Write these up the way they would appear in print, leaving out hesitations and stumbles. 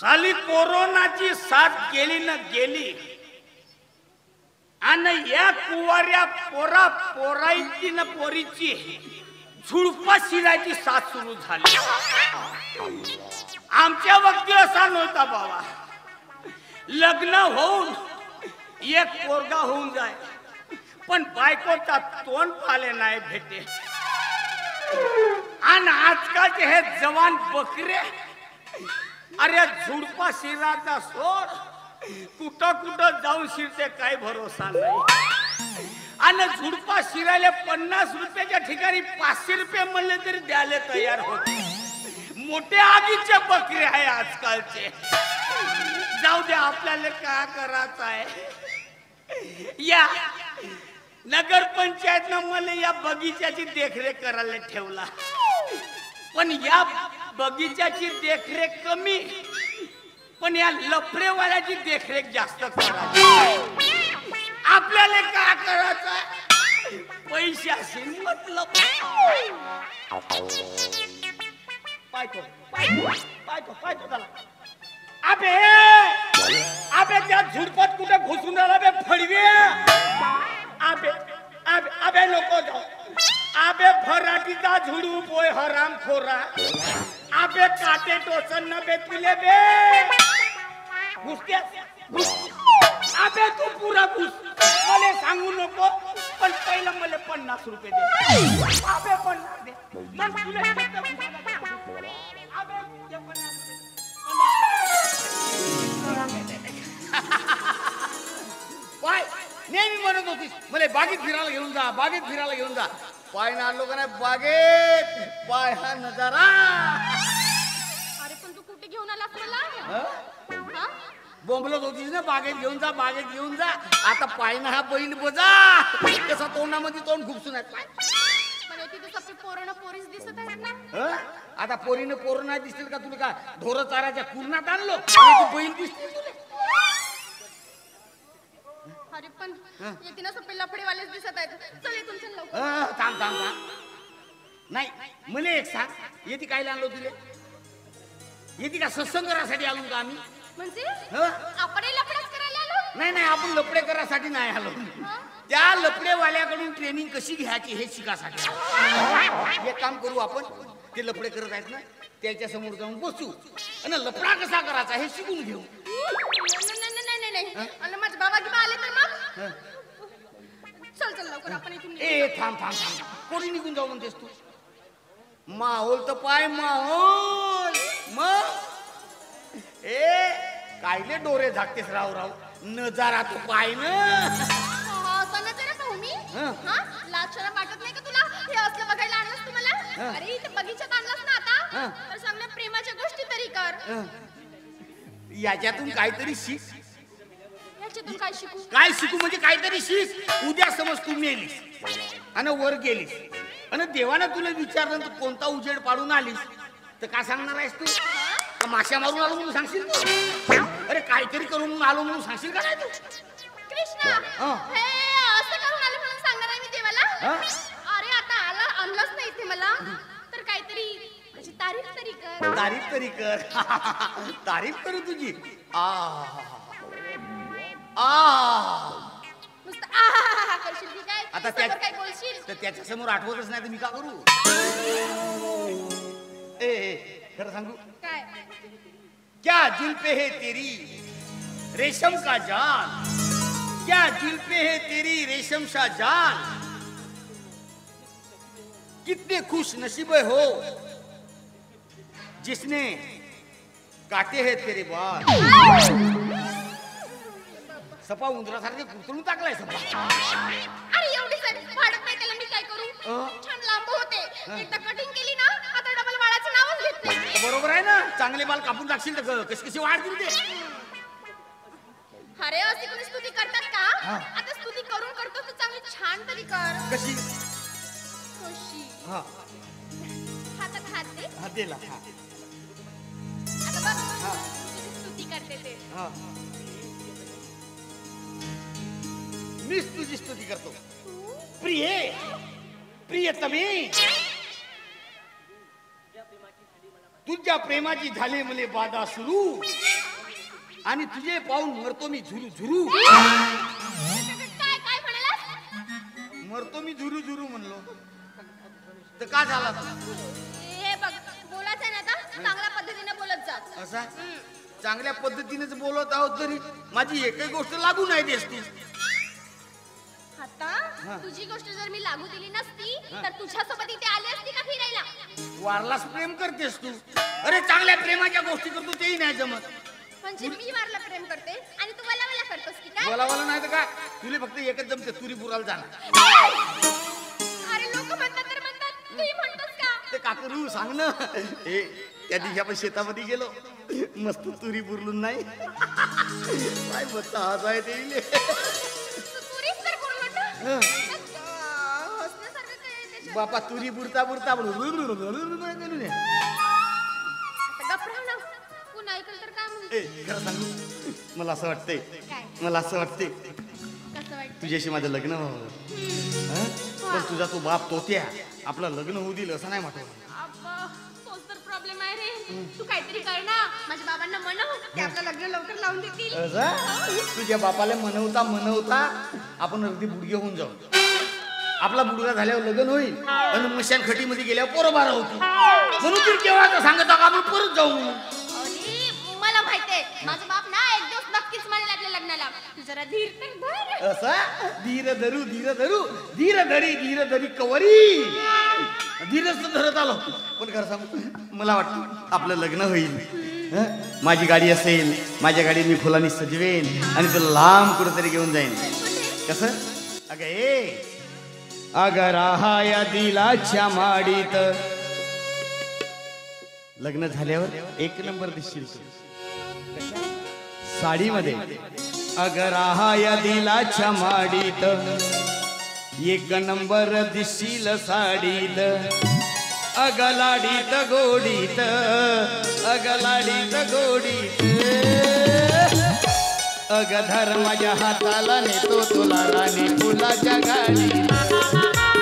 साली कोरोनाची साथ गेली ना गेली आणि या कुवाऱ्या पोराईची ना पोरीची झुडपा शिरायची साथ सुरू झाली. आमच्या वक्ती असा नव्हता बाबा. लग्न होऊन एक पोरगा होऊन जाय पण बायकोचा तोंड पाले नाही भेटे. आणि आजकालचे हे जवान बकरे अरे झुडपा शिराचा सोड कुठं कुठं जाऊन शिरते काय भरोसा नाही. आणि झुडपा शिरायला 50 रुपयाच्या ठिकाणी 500 रुपये म्हणले तरी द्यायला तयार होते. मोठे आगीचे बकरे आहे आजकालचे. जाऊ दे आपल्याला काय करायचं आहे. या नगर पंचायतनं मला या बगीच्याची देखरेख करायला ठेवला पण या बगीच्याची देखरेख कमी पण या लफडेवाल्याची देखरेख जास्त करायची. आपल्याला काय करायचं पैशाशी मतलब. पायतो पायतो पायतो त्याला. अबे अबे त्या झुडपात कुठे घुसून आला बे फडवे. अबे अबे अबे नको जाऊ. अबे फराटीचा झुडू बोय हराम खोरा. अबे काटे टोचन न बे तुले बे घुसते घुस. अबे तू पुरा घुस. मला सांगू नको पण पहिलं मला 50 रुपये दे. अबे 50 दे मग तुला अबे 50 पाय नेहमी म्हणत होतीस मला बागेत फिरायला घेऊन जा बागेत फिरायला घेऊन जा. पाय ना आलो का नाही बागेत. पाय हा नजारा. अरे पण तू कुठे घेऊन आलास मला? बोंबलत होतीस ना बागेत घेऊन जा बागेत घेऊन जा. आता पाय ना हा बैल बजा कसा तोंडामध्ये तोंड खुपसून आहे. पाय पण तिथे सगळे पोरं पोरीस दिसत आहेत ना. आता पोरीनं पोरं नाही दिसतील का तुला का ढोरं चाराच्या कुरणात आणलो बैल दिसतील तुला. अरे पण येते ना सगळे लफडेवालेच दिसत आहेत. चल इथून चल लवकर. थांब थांब थांब. नाही मला एक सांग येते काय आणलो तुले. येते का सत्संग करासाठी आलो का आम्ही. म्हणजे आपण लफडेच करायला आलो. नाही नाही आपण लफडे करासाठी नाही आलो. त्या लफडेवाल्याकडून ट्रेनिंग कशी घ्यायची हे शिकासाठी. एक काम करू आपण ते लफडे करत आहेत ना त्याच्या समोर जाऊन बसू आणि लफडा कसा करायचा हे शिकून घेऊ. आणि माझे बाबा किंवा आले तर मग चल चल लवकर आपण इथून. थांब थांब थांब. कोणी निघून जाऊ म्हणतेस तू. माहोल तर पाय माहोल मग कायले डोरे झाकतेस राव राव. नजारा तू पाय ना. नजारा पाहू मी. लाज शरम वाटत नाही का तुला हे असलं बघायला आणलंस तू मला. अरे इथे बगीचात आणलंस ना आता तर चांगल्या प्रेमाच्या गोष्टी तरी कर. याच्यातून काहीतरी शिक. याच्यातून काय शिकू. काय शिकू म्हणजे काहीतरी शिक. उद्या समज तू मेलीस आणि वर गेलीस आणि देवानं तुला विचारलं तू कोणता उजेड पाडून आलीस तर काय सांगणार आहेस तू. माश्या मारून आलो म्हणून सांगशील तू. अरे काहीतरी करून आलो म्हणून सांगशील का नाही तू. कृष्णा हे असं करून आले म्हणून सांगणार आहे मी देवाला. अरे आता आला आणलंच नाही इथे मला तर काहीतरी माझी तारीफ तरी कर. तारीफ तरी कर. तारीफ करू तुझी. करशील की काय. आता काय बोलशील तर त्याच्या समोर आठवतच नाही तर मी का करू. खरं सांगू काय. क्या जुल्फे है तेरी रेशम का जाल. क्या जुल्फे है तेरी रेशम का जाल. कितने खुश नसीब हो जिसने काटे हैं तेरे बाल. सपा उंदरासारखे कुरतडून टाकलाय सपा. अरे एवढी सारी भाडं पेटायला मी काय करू. छान लांब होते एकदा कटिंग केली ना आता डबल वाळाचं नावच घेत नाही. बरोबर आहे ना. चांगले बाल कापून टाकशील तर कशी कशी वाढतील ते. अरे अशी कोणी स्तुती करतात का. आता स्तुती करून करतो तर चांगली छान तरी कर. कशी कशी. हातात हात दे. हा दिला. आता बघ स्तुती करते ते. मीच तुझी स्तुती करतो. प्रिय प्रियतमे तुझ्या प्रेमाची झाली मले बाधा सुरू आणि तुझे पाहून मरतो मी झुरू झुरू. काय काय म्हणालास? मरतो मी झुरू झुरू म्हणलो तर का झाला? हे बघ बोलायचं ना आता चांगल्या पद्धतीने बोलत जा. असा चांगल्या पद्धतीनेच बोलत आहोत तरी माझी एकही गोष्ट लागू नाही देस तू. आता तुझी गोष्ट जर मी लागू दिली नसती तर तुझ्यासोबत इथे आली असती का फिरायला? वारलाच प्रेम करतेस तू. अरे चांगल्या प्रेमाच्या गोष्टी करतो तेही नाही जमत. म्हणजे मी वारला प्रेम करते आणि तू मला करतोस की काय? बोलावाला नाही तर काय तुला फक्त एकच जमते तुरी बुराला जाणार. अरे लोक म्हणतात तर म्हणतात तूही म्हणतोस का? ते काकरू सांग ना. ए त्या दिवशी आपण शेतामध्ये गेलो मस्त तुरी बुरलून नाही काय बच्चा आज आहे ते इले. तुरीच तर बोललो ना. हसण्यासारखं काय आहे त्याच्यात? बापा तुरी बुरता बुरता आता गप्प राह ना. पुन्हा ऐकलं तर काय म्हणू? ए खरं सांगू मला असं वाटतंय काय? मला असं वाटतंय कसं वाटतं? तुझ्याशी माझं लग्न व्हावं. पण तुझा तो बाप तोत्या आपलं लग्न होऊ दिलं असं नाही म्हटलं. अब्बा, तोच तर प्रॉब्लेम आहे रे. तू काहीतरी कर ना. माझ्या बाबांना म्हणव ते आपलं लग्न लवकर लावून देतील. तुझ्या बापाला म्हणवता आपण अगदी बुडगे होऊन जाऊ. आपला बुडगा झाल्यावर लग्न होईल आणि मशान खटीमध्ये गेल्यावर पोरं बारा होती म्हणून तू केव्हा सांगत आपण परत जाऊ म्हणून. अरे मला माहितीये माझा बाप ना एक दिवस नक्कीच म्हणेल आपल्या लग्नाला. तू जरा धीर तर धर. असा धीर धरू धीर धरी कवरी धीरच धरत आलो. पण खरं सांगू मला वाटतं आपलं लग्न होईल. माझी गाडी असेल माझ्या गाडी मी फुलांनी सजवेन आणि तुला लांब कुठेतरी घेऊन जाईन. कसं अगं ए अगर या दिलाच्या माडीत लग्न झाल्यावर एक नंबर दिसशील साडीमध्ये. अगर या दिलाच्या माडीत एक नंबर दिसशील साडीत. अगलाडीत गोडीत अगलाडीत गोडीत. अग धर माझ्या हाताला नेतो तुला राणी फुलाच्या गाडीत.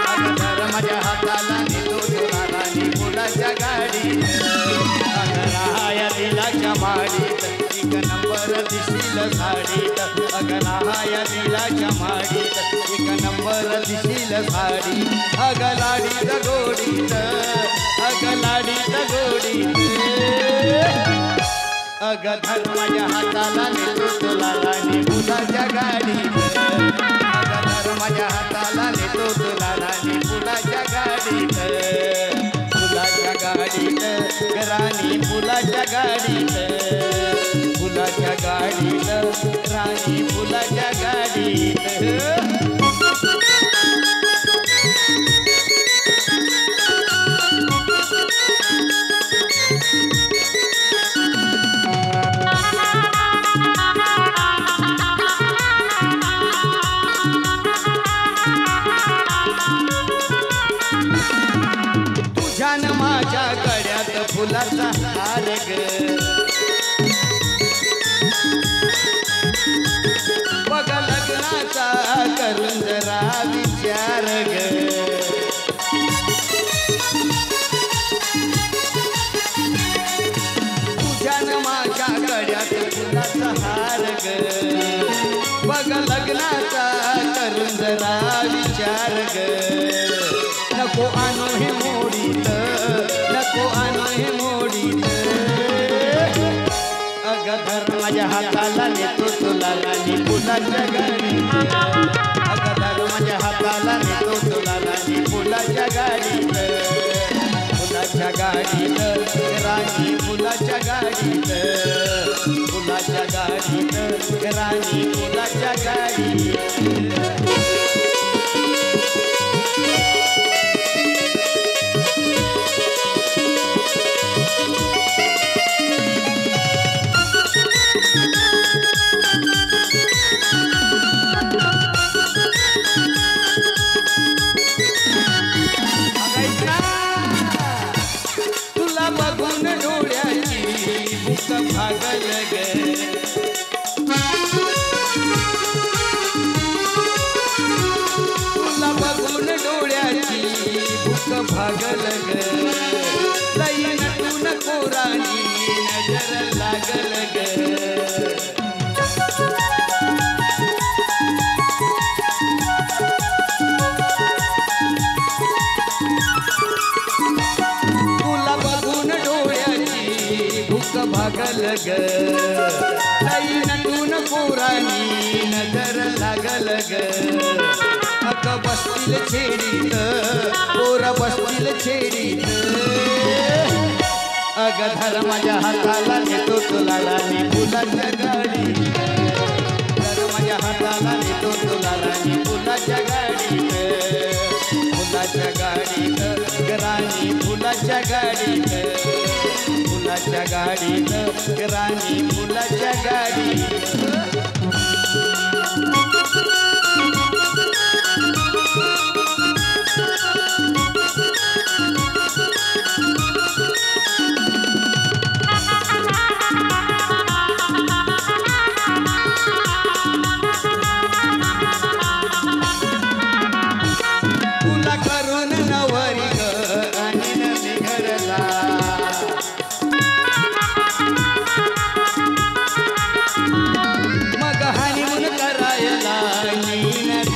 अग धर माझ्या हाताला नेतो तुला राणी फुलाच्या गाडीत. अग राया दिलाच्या माडीत एक नंबर दिसशील साडीत. अग राया दिलाच्या माडीत एक नंबर दिसशील साडीत. अग लाडीत गोडीत अग लाडीत गोडीत. अग धर माझ्या हाताला नेतो तुला राणी फुलाच्या गाडीत. अग धर माझ्या हाताला नेतो तुला राणी फुलाच्या गाडीत. फुलाच्या गाडीत राणी फुलाच्या गाडीत. फुलाच्या गाडीत राणी फुलाच्या गाडीत. तुझ्यान माझ्या गळ्यात फुलाचा हार ग. बघ लग्नाचा करून जरा विचार ग. तुझ्यान माझ्या गळ्यात फुलाचा हार ग. बघ लग्नाचा करून जरा विचार ग. नको आणू हे मोडीत नको आणू हे मोडीत. अग धर माझ्या हाताला नेतो तुला राणी फुलाच्या गाडीत. अग धर माझ्या हाताला नेतो तुला राणी फुलाच्या गाडीत. फुलाच्या गाडीत राणी फुलाच्या गाडीत. फुलाच्या गाडीत राणी फुलाच्या गाडीत. तुला बघून डोळ्याची भूक भागल ग. तुला बघून डोळ्याची भूक भागल ग. लई नटून कोरा नजर लागल ग तुला बघून डोळ्याची भूक भागल ग ताई नटून पोरानी नजर लागल ग अग बसतील छेडीत पोर बसतील छेडीत अग धर माझ्या हाताला नेतो तुला राणी फुलाच्या गाडी धर माझ्या हाताला नेतो तुला राणी फुलाच्या गाडीत फुलाच्या गाडीत राणी फुलाच्या गाडीत फुलाच्या गाडीत राणी फुलाच्या गाडीत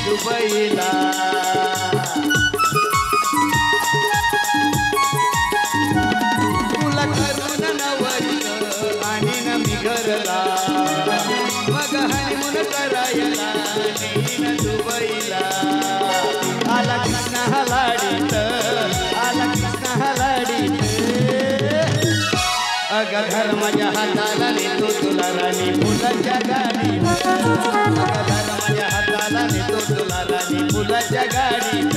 दुबईला तुला करून नवरी आणि न मी घरला मग हनीमून करायला नीन दुबईला आला कृष्ण हलाडीत आला कृष्ण हलाडीत अग घर माझ्या हाताला नेतो तुला राणी फुलाच्या गाडीत अग घर माझ्या हाताला नेतो तुला राणी फुलाच्या गाडीत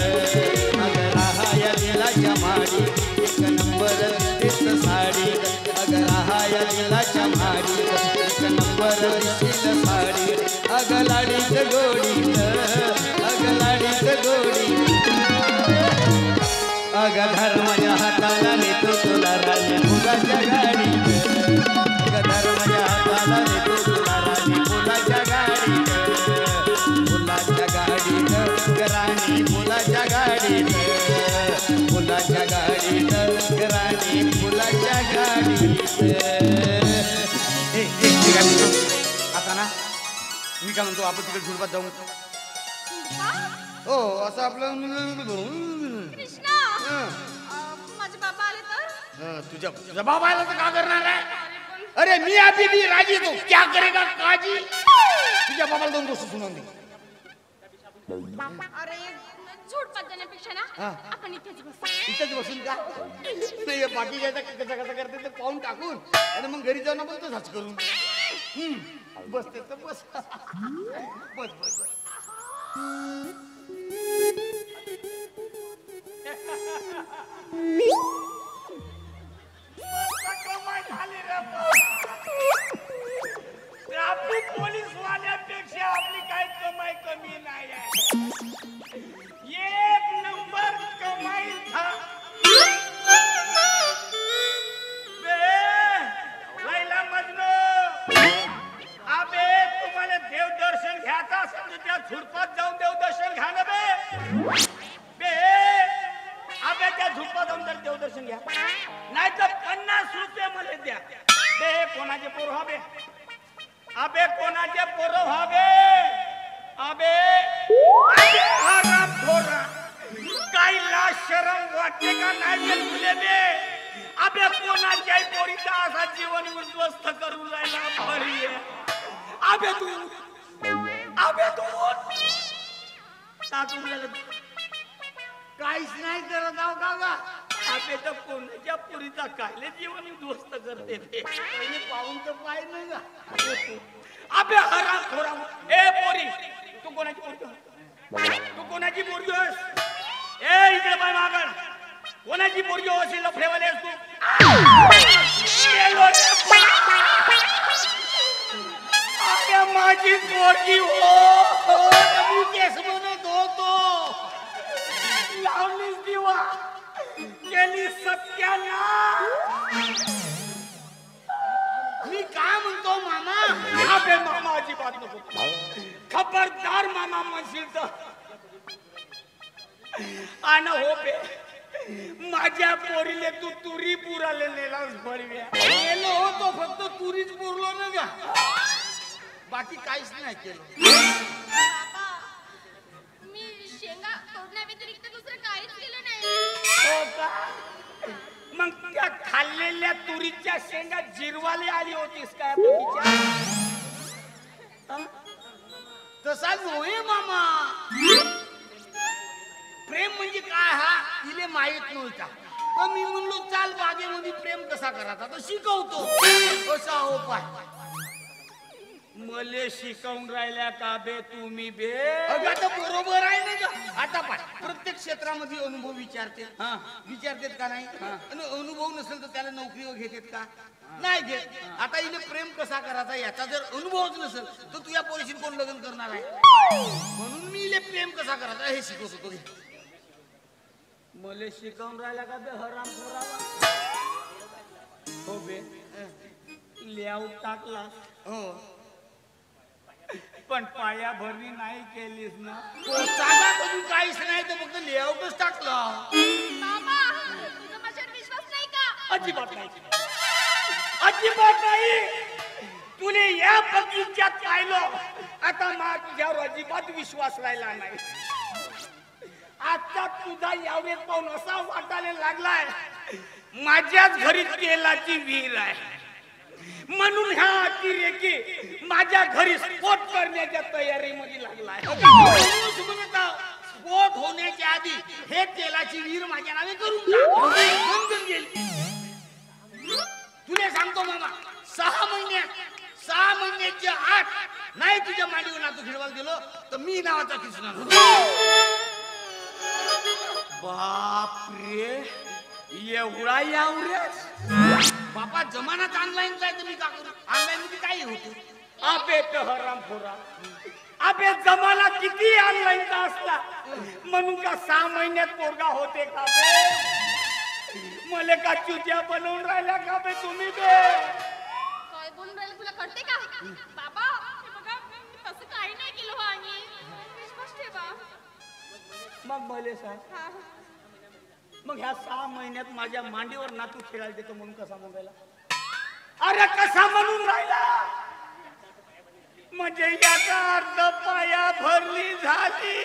अग राहाया दिलाच्या माडी एक नंबर दिसत साडी अग राहाया दिलाच्या माडी एक नंबर दिसत साडी अग लाडीत गोडीत अग लाडीत गोडीत अग घर माझ्या हाताला नेतो तुला राणी फुलाच्या गाडीत अग घर माझ्या हाताला नेतो तुला राणी फुलाच्या गाडीत फुलाच्या गाडीत राणी फुलाच्या गाडीत फुलाच्या गाडीत राणी फुलाच्या गाडीत आता ना मी काय म्हणतो आपण तिकडे झुडपात जाऊ हो असं आपलं कृष्णा माझे बाबा आले तर तुझ्या बाबा आला तर का करणार आहे अरे मी अभी भी राजी तो क्या करेगा काजी तुझ्या बाबाला दोन गोष्टी सुनावून दे अरे झोडपात जाण्यापेक्षा ना आपण इथेच बसू इथेच बसून का नाही बाकी घ्यायचा कसा कसा करते ते पाहून टाकून आणि मग घरी जाऊन आपण तसाच करून बसते तर बस बस बस ट्रॅफिक पोलीस वाल्यापेक्षा आपली काही कमाई कमी नाही आहे एक नंबर कमाई था लैला मजनू अबे तुम्हाला देव दर्शन घ्यायचं असेल तर त्या झुडपात जाऊन देव दर्शन घ्या ना बे अबे त्या झुडपात जाऊन तर देव दर्शन घ्या नाही तर 50 रुपये मला द्या बे कोणाचे पोर व्हावे अबे कोणाचे पोर व्हावे अबे हराम खोरा काही लाज शरम वाटते का नाही तुले बे अबे कोणाच्याही पोरीचा असा जीवन उद्ध्वस्त करून राहिला बरी अबे तू काहीच नाही करत आहो का अबे तर कोणाच्या पोरीचा कायले जीवन उद्ध्वस्त करते ते पहिले पाहून तर पाय नाही का अबे हरा खोरा ए पोरी तू कोणाची पोरगी तू कोणाची पोरगी आहेस ए इकडे पाय मागण कोणाची पोरगी होशील लफडेवाले आहेस तू अरे माझी पोरगी हो मी केस म्हणत होतो लावलीस दिवा केली सत्याना मी काय म्हणतो मामा अबे मामा अजिबात नको खबरदार मामा म्हणशील तर आण हो बे माझ्या पोरीले तू तुरी पुराले नेलास बळव्या गेलो होतो फक्त बाकी काहीच नाही केलं. बाबा मी शेंगा तोडण्याव्यतिरिक्त दुसरं काहीच केलं नाही. हो का? मग त्या खाल्लेल्या तुरीच्या शेंगा जिरवाले आली होतीस काय बगीच्या? तसा नव्हे मामा. प्रेम म्हणजे काय हा तिले माहित नव्हता. तर मी म्हणलो चाल बागेमध्ये प्रेम कसा करायचा तर शिकवतो. कसा हो पाय मले शिकवून राहिल्या का बे तुम्ही बे? अगं आता बरोबर आहे ना ग. आता पाय प्रत्येक क्षेत्रामध्ये अनुभव विचारते. विचारतेत का नाही? आणि अनुभव नसेल तर त्याला नोकरीवर घेतात का? नाही घेत. आता इथे प्रेम कसा करायचा याचा जर अनुभवच नसेल तर तुझ्या पोरीशी कोण लग्न करणार आहे? म्हणून मी इले प्रेम कसा करायचा हे शिकवत होतो. मले शिकवून राहिला का बे हराम पुरावा? हो बे लेआउट टाकला हो पण पाया भरणी नाही केलीस ना. जागा कधी काहीच नाही तर फक्त लेआउटच टाकला. बाबा तुझा माझ्यावर विश्वास नाही का? अजिबात नाही, अजिबात नाही. तुने या बगीच्यात पाहिलं आता मा तुझ्यावर अजिबात विश्वास राहिला नाही. आता तुझा यावेळेस पाहून असा वाटायला लागलाय माझ्याच घरी तेलाची विहीर आहे म्हणून ह्या अतिरेकी माझ्या घरी स्फोट करण्याच्या तयारीमध्ये लागलाय. स्फोट होण्याच्या आधी हे तेलाची विहीर माझ्या नावे करून टाक. गेली तुला सांगतो मामा 6 महिन्याच्या आत नाही तुझ्या मांडीवर नातू खेळवायला गेलो तर मी नावाचा कृष्णा. बापरे एवढा यावरेस? बापा जमानात ऑनलाईन जायचं मी का करू? ऑनलाईन मध्ये काही होतो. अबे तो हरामखोरा, अबे जमाना किती ऑनलाईनचा असला म्हणून का 6 महिन्यात पोरगा होते का बे? मले का चुत्या बनवून राहिल्या का बे तुम्ही बे? काय बोलून राहिलं तुला कळते का? बाबा हे बघा मी तसं काही नाही केलं हो आणि विश्वास ठेवा. मग मले सांग हा मग ह्या 6 महिन्यात माझ्या मांडीवर नातू खेळायला देतो म्हणून कसा म्हणून राहिला? अरे कसा म्हणून राहिला? म्हणजे याचा अर्थ पाया भरली झाली.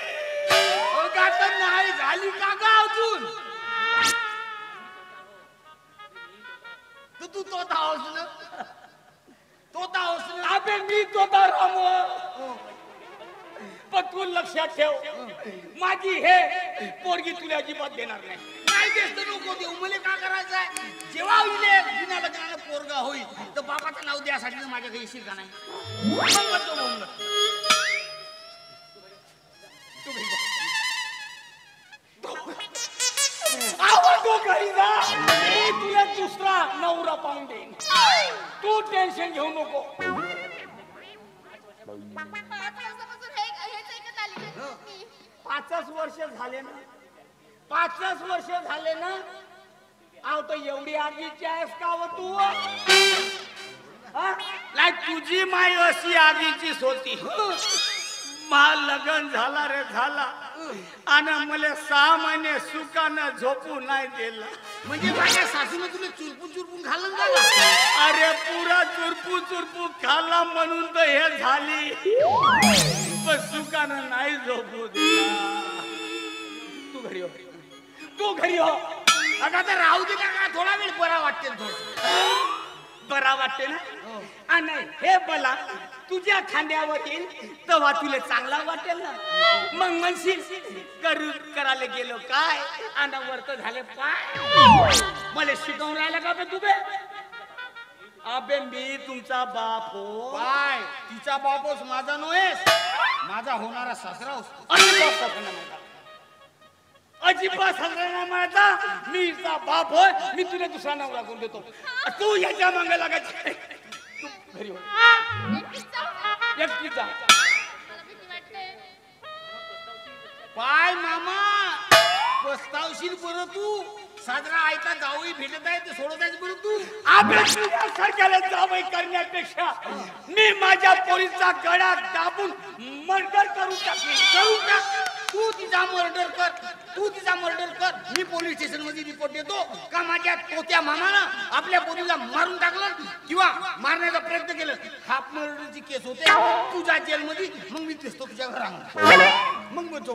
तर नाही झाली का गा अजून? तू तोता होस ना? तोता होस ना? अबे मी तोता राम. पण तू लक्षात ठेव माझी हे पोरगी तुला अजिबात देणार नाही. नाही देत तर नको देऊ. मला का करायचंय? जेव्हा विले बिना लग्नाला पोरगा होईल तर बापाचं नाव द्यासाठी माझ्या काही येशील का नाही? आवडतो घरी जा. मी तुला दुसरा नवरा पाहून देईन. तू टेन्शन घेऊ नको. 5 वर्षापासून हेच ऐकत आली मी. 5च वर्ष झाले ना? 5च वर्ष झाले ना? आव तर एवढी आगीची आहेस का व तू? नाही तुझी माय अशी आगीचीच होती. मा लग्न झाला रे झाला आणि मला 6 महिने सुखानं झोपू नाही दिलं. म्हणजे माझ्या सासूने तुला चुरपून घालून झाला. अरे पुरा चुरपू खाल्ला म्हणून तर हे झाली पण सुखानं नाही झोपू दिला. तू घरी हो, तू घरी हो. आता तर राहू दे का? थोडा वेळ बरा वाटते. बरा वाटते ना? आणि हे बला तुझ्या खांद्यावर येईल तेव्हा तुला चांगला वाटेल ना. मग म्हणशील करायला गेलो काय आणि वर्त झाले पाय. मला शिकवून राहिला का बे तू बे? अबे मी तुमचा बाप हो. काय तिचा बापोस माझा नव्हेस, माझा होणारा सासरा होस. अजिबात सांगणार माझा मीचा बाप होय. मी तुला दुसरा नवरा करून देतो. तू याच्या मागे लागायची. तू घरी हो एकटीचा. मला भीती वाटते. पाय मामा पस्तावशील बरं तू. साजरा आयता जावई भेटत आहे ते सोडत आहेस बरं तू. आपल्या सारख्याला जावई करण्यापेक्षा मी माझ्या पोरीचा गळा दाबून मर्डर करून टाकली. करून टाक. तू तिचा मर्डर कर, तू तिचा मर्डर कर. मी पोलीस स्टेशन मध्ये रिपोर्ट देतो का माझ्या तोत्या मामानं आपल्या पोरीला मारून टाकलं किंवा मारण्याचा प्रयत्न केला. हाफ मर्डरची केस होते तुझ्या जेलमध्ये. मग मी दिसतो तुझ्या घरामध्ये. मग बोलतो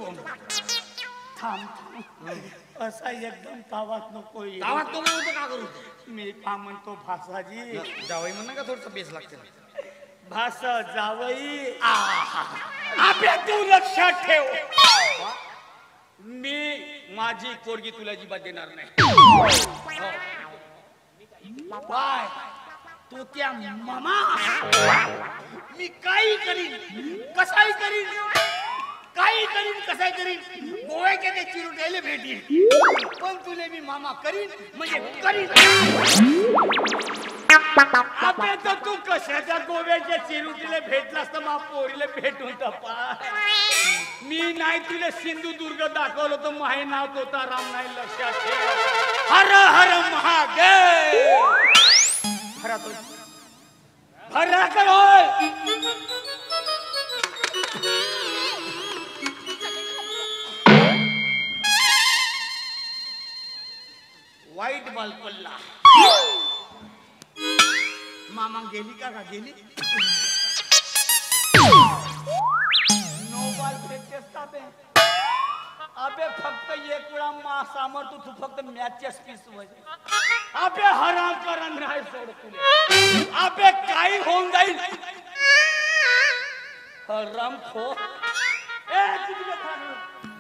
थांब असा एकदम तावात नको येऊ. गावात तो होतं का करू. मी का म्हणतो भासाजी जावई म्हणा का थोडस बेस लागते. भास जावई आपल्या तू लक्षात ठेव. मी माझी पोरगी तुला अजिबात देणार नाही. बाय तो त्या मामा मी काही करीन कसाही करीन काही करीन कसाही करीन गोव्याच्या ते चिरुट्याला भेटीन पण तुले मी मामा करीन म्हणजे करीन. आपल्या तर तू कशाच्या गोव्याच्या चिरुटीला भेटलास तर मा पोरीला भेटून तपा. मी नाही तुला सिंधुदुर्ग दाखवलं तर माहे नाव तोताराम नाही. लक्षात ठेव. हर हर महादेव. भरा करो. वाईट बॉल पडला. मामा गेली का गेली. नो बॉल फेकतेस का बे. अबे फक्त एक वेळा मा सामर तू फक्त मॅचच्या स्पीच वजे. अबे हराम करण नाही सोड तुले. अबे काही होऊन जाईल. हराम खो. ए तिकडे थांब.